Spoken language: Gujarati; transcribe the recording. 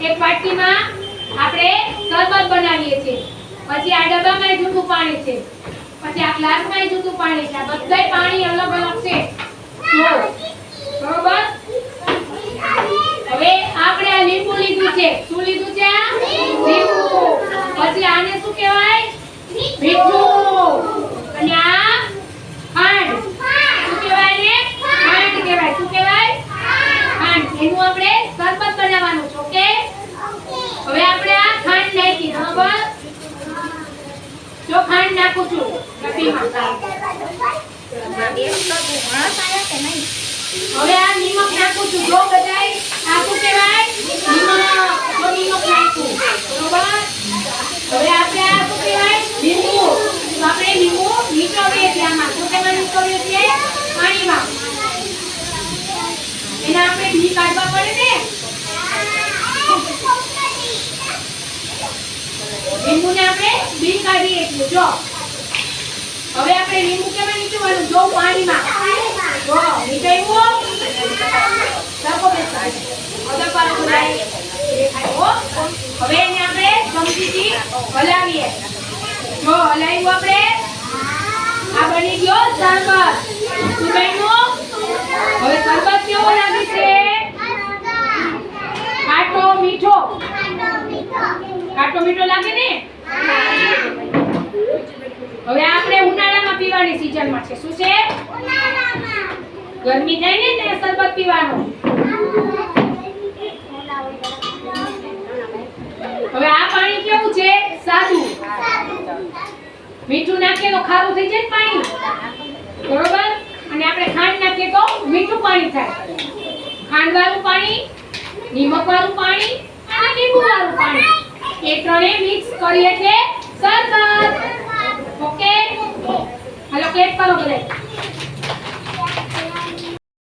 એક વાટકીમાં આપણે શરબત બનાવીએ છીએ, પછી આ ડબ્બામાં જૂઠું પાણી છે, પછી આ ગ્લાસમાં જૂઠું પાણી છે, આ બધાય પાણી અલગ અલગ છે જો બરોબર। હવે આપણે આ લીંબુ લીધું છે, શું લીધું છે આ લીંબુ, પછી આને શું કહેવાય મીઠું, અને આ ખાંડ, શું કહેવાય ને ખાંડ કહેવાય, શું કહેવાય ખાંડ, એનું આપણે શરબત બનાવવાનું છે ઓકે। હવે આપણે આ ખાંડ નાખી બરોબર, જો ખાંડ નાખું છું ડબ્બીમાં, હવે આ નિમક નાખું છું જો બધાય આ શું કહેવાય નિમક, જો નિમક નાખું બરોબર। હવે આપણે આ શું કહેવાય લીંબુ, તો આપણે લીંબુ નીચોવીએ છીએ, આમાં શું કહેવાય નીચોવીએ છીએ પાણીમાં, એને આપણે બી કાઢવા પડે ને, લીંબુને આપણે બી કાઢીએ છીએ જો। હવે આપણે લીંબુ કેમાં નીચોવાનું જો પાણીમાં, જો નીચોવ્યું સરખો બેસાડ અદર પાર બોલાય દેખાયો। હવે એને આપણે ચમચીથી હલાવીએ, જો હલાવ્યું આપણે, આ બની ગયો શરબત, શું બન્યું હવે શરબત કેવો લાગે છે ખાટો મીઠો, ખાટો મીઠો લાગે ને। હવે આપણે ઉનાળામાં પીવાની સીઝનમાં છે, શું છે ઉનાળામાં, ગરમી થાય ને ત્યારે શરબત પીવાનું। હવે આ પાણી કેવું છે સાદું, મીઠું નાખીએ તો ખારું થઈ જાય પાણી બરોબર, અને આપણે ખાંડ નાખીએ તો મીઠું પાણી થાય। ખાંડ વાળું પાણી, નિમક વાળું પાણી અને લીંબુ વાળું પાણી, એ ત્રણેય મિક્સ કરીએ એટલે શરબત ઓકે। હાલો ક્લેપ કરો બધાય।